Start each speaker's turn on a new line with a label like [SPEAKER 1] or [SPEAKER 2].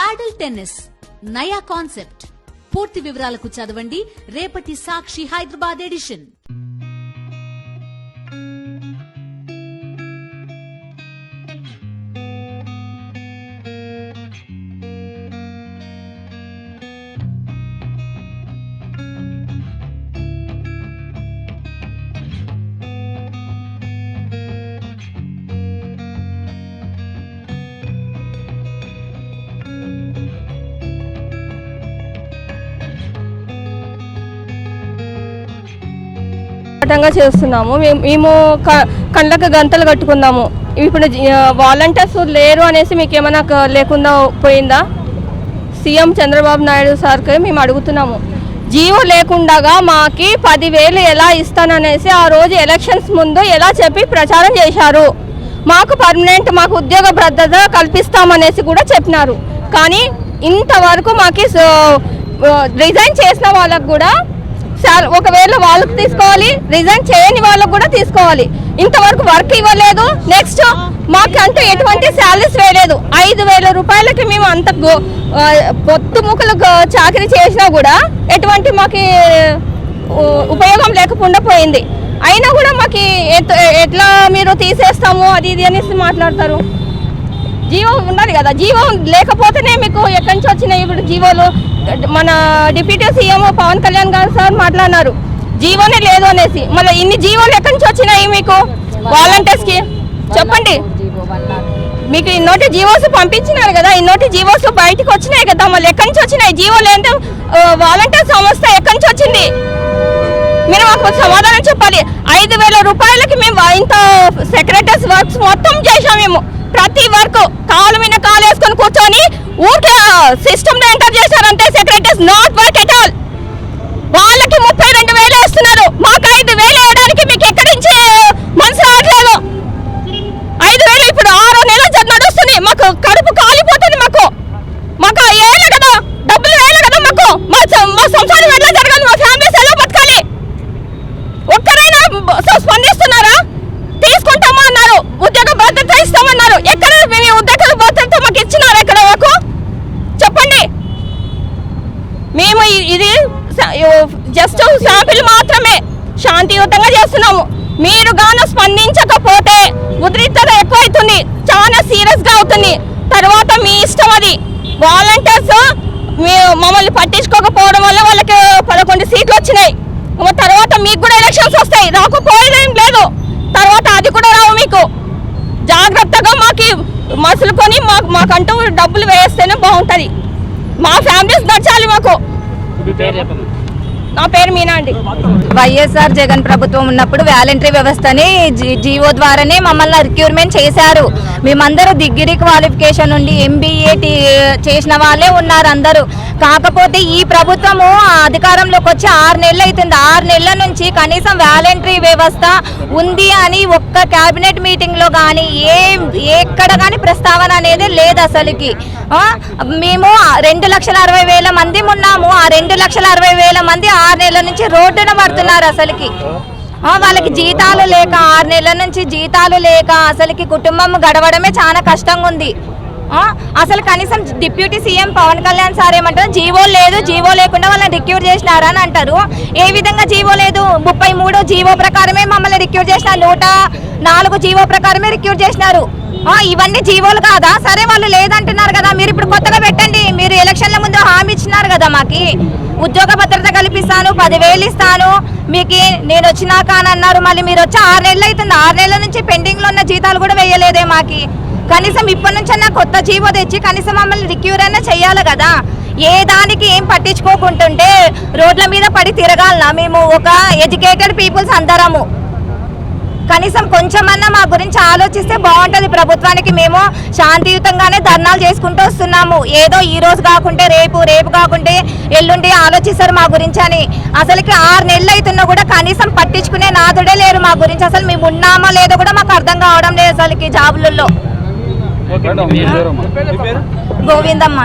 [SPEAKER 1] పాడల్ tennis నయా concept. పూర్తి వివరాలకు చదవండి రేపటి సాక్షి హైదరాబాద్ ఎడిషన్.
[SPEAKER 2] చేస్తున్నాము మేము కళ్ళకు గంతలు కట్టుకున్నాము. ఇప్పుడు వాలంటీర్స్ లేరు అనేసి మీకు ఏమైనా లేకుండా పోయిందా? సీఎం చంద్రబాబు నాయుడు సార్కి మేము అడుగుతున్నాము. జీవో లేకుండా మాకి 10,000 ఎలా ఇస్తాననేసి ఆ రోజు ఎలక్షన్స్ ముందు ఎలా చెప్పి ప్రచారం చేశారు. మాకు పర్మనెంట్ మాకు ఉద్యోగ భద్రత కల్పిస్తామనేసి కూడా చెప్పినారు. కానీ ఇంతవరకు మాకు రిజైన్ చేసిన వాళ్ళకు కూడా ఒకవేళ వాళ్ళకి తీసుకోవాలి, రిజైన్ చేయని వాళ్ళకు కూడా తీసుకోవాలి. ఇంతవరకు వర్క్ ఇవ్వలేదు. నెక్స్ట్ మాకు అంటూ ఎటువంటి శాలరీస్ వేయలేదు. 5,000 రూపాయలకి మేము అంత పొత్తు ముక్కలు చాకరీ చేసినా కూడా ఎటువంటి మాకు ఉపయోగం లేకుండా పోయింది. అయినా కూడా మాకు ఎట్లా మీరు తీసేస్తాము అది ఇది అనేసి మాట్లాడతారు. జీవో ఉండాలి కదా, జీవో లేకపోతేనే మీకు ఎక్కడి నుంచి వచ్చినాయి ఇప్పుడు జీవోలు? మన డిప్యూటీ సీఎం పవన్ కళ్యాణ్ గారు సార్ మాట్లాడినారు జీవోనే లేదు అనేసి. మళ్ళీ ఇన్ని జీవోలు ఎక్కడి నుంచి వచ్చినాయి మీకు వాలంటీర్స్కి చెప్పండి. మీకు ఇన్నోటి జీవోస్ పంపించినారు కదా, ఇన్నోటి జీవోస్ బయటకు వచ్చినాయి కదా, మళ్ళీ ఎక్కడి నుంచి వచ్చినాయి జీవోలు? ఏంటో వాలంటీర్ సంస్థ ఎక్కడి నుంచి వచ్చింది? మీరు మాకు సమాధానం చెప్పాలి. 5,000 రూపాయలకి మేము ఇంత సెక్రటరీస్ వర్క్స్ మొత్తం చేసాం. మేము ప్రతి వర్క్ కాలు మీద కాలు వేసుకొని కూర్చొని ఊరికే సిస్టమ్ ఎంటర్ చేశారంటే secretaries not work at all. వాళ్ళకి 32,000 వేస్తున్నారు, మాకు 5,000 వేయడానికి మీకు ఎక్కడి నుంచి మనసు రావట్లేదు? 5,000 ఇప్పుడు 6 నెలలు నడుస్తుంది, మాకు కడుపు కాలిపోతుంది. మాకు వేయాలి కదా, డబ్బులు వేయాలి కదా, మా సంసారం ఎట్లా జరగాలి, మా ఫ్యామిలీస్ ఎలా బతకాలి? ఒక్కరైనా స్పందిస్తున్నారా? తీసుకుంటామా అన్నారు, ఉద్యోగ భద్రత ఇస్తామన్నారు. ఎక్కడ మీ ఉద్యోగ భద్రత మాకు ఇచ్చినారు? ఎక్కడ మాకు చెప్పండి. మేము ఇది జస్ట్ శాంపిల్ మాత్రమే, శాంతియుతంగా చేస్తున్నాము. మీరు గాను స్పందించకపోతే ఉద్రిక్తత ఎక్కువ అవుతుంది, చాలా సీరియస్గా అవుతుంది. తర్వాత మీ ఇష్టం అది. వాలంటీర్స్ మమ్మల్ని పట్టించుకోకపోవడం వల్ల వాళ్ళకి 11 సీట్లు వచ్చినాయి. తర్వాత మీకు కూడా ఎలక్షన్స్ వస్తాయి, రాకపోయేదేం లేదు. తర్వాత అది కూడా రావు. మీకు జాగ్రత్తగా మాకు మసులుకొని మాకంటూ డబ్బులు వేస్తేనే బాగుంటుంది. మా ఫ్యామిలీస్ నచ్చాలి మాకు. నా పేరు మీనా అండి.
[SPEAKER 3] వైఎస్ఆర్ జగన్ ప్రభుత్వం ఉన్నప్పుడు వాలంటరీ వ్యవస్థని జీవో ద్వారానే మమ్మల్ని రిక్రూట్మెంట్ చేశారు. మేమందరూ డిగ్రీ క్వాలిఫికేషన్ నుండి MBA చేసిన వాళ్ళే ఉన్నారు అందరూ. కాకపోతే ఈ ప్రభుత్వము అధికారంలోకి వచ్చి 6 నెలలు అవుతుంది. 6 నెలల నుంచి కనీసం వాలంటరీ వ్యవస్థ ఉంది అని ఒక్క క్యాబినెట్ మీటింగ్లో కానీ ఎక్కడ కానీ ప్రస్తావన అనేది లేదు అసలుకి. మేము 2,60,000 మంది ఉన్నాము. ఆ 2,60,000 మంది 6 నెలల నుంచి రోడ్డున పడుతున్నారు అసలుకి. వాళ్ళకి జీతాలు లేక 6 నెలల నుంచి జీతాలు లేక అసలుకి కుటుంబం గడవడమే చాలా కష్టంగా ఉంది. అసలు కనీసం deputy CM Pavan Kalyan sir ఏమంటారు, జీవో లేదు, జీవో లేకుండా వాళ్ళని రిక్రూట్ చేసినారని అంటారు. ఏ విధంగా జీవో లేదు? 33 జీవో ప్రకారమే మమ్మల్ని రిక్రూట్ చేసినారు, 104 జీవో ప్రకారమే రిక్రూట్ చేసినారు. ఇవన్నీ జీవోలు కాదా? సరే వాళ్ళు లేదంటున్నారు కదా, మీరు ఇప్పుడు కొత్తగా పెట్టండి. మీరు ఎలక్షన్ల ముందు హామీ ఇచ్చినారు కదా, మాకి ఉద్యోగ భద్రత కల్పిస్తాను, 10,000 ఇస్తాను మీకు నేను వచ్చినాక అని అన్నారు. మళ్ళీ మీరు వచ్చి 6 నెలలు అవుతుంది. 6 నెలల నుంచి పెండింగ్లో ఉన్న జీతాలు కూడా వేయలేదే మాకి. కనీసం ఇప్పటి నుంచన్నా కొత్త జీవో తెచ్చి కనీసం మమ్మల్ని రిక్యూర్ అయినా చెయ్యాలి కదా. ఏ దానికి ఏం పట్టించుకోకుంటుంటే రోడ్ల మీద పడి తిరగాలనా? మేము ఒక ఎడ్యుకేటెడ్ పీపుల్స్ అందరము. కనీసం కొంచెమన్నా మా గురించి ఆలోచిస్తే బాగుంటుంది ప్రభుత్వానికి. మేము శాంతియుతంగానే ధర్నాలు చేసుకుంటూ వస్తున్నాము. ఏదో ఈ రోజు కాకుంటే రేపు, రేపు కాకుంటే ఎల్లుండి ఆలోచిస్తారు మా గురించి అని. అసలుకి 6 నెలలు అవుతున్నా కూడా కనీసం పట్టించుకునే నాదుడే లేరు మా గురించి. అసలు మేము ఉన్నామో లేదో కూడా మాకు అర్థం కావడం లేదు అసలుకి జాబులలో. గోవిందమ్మ.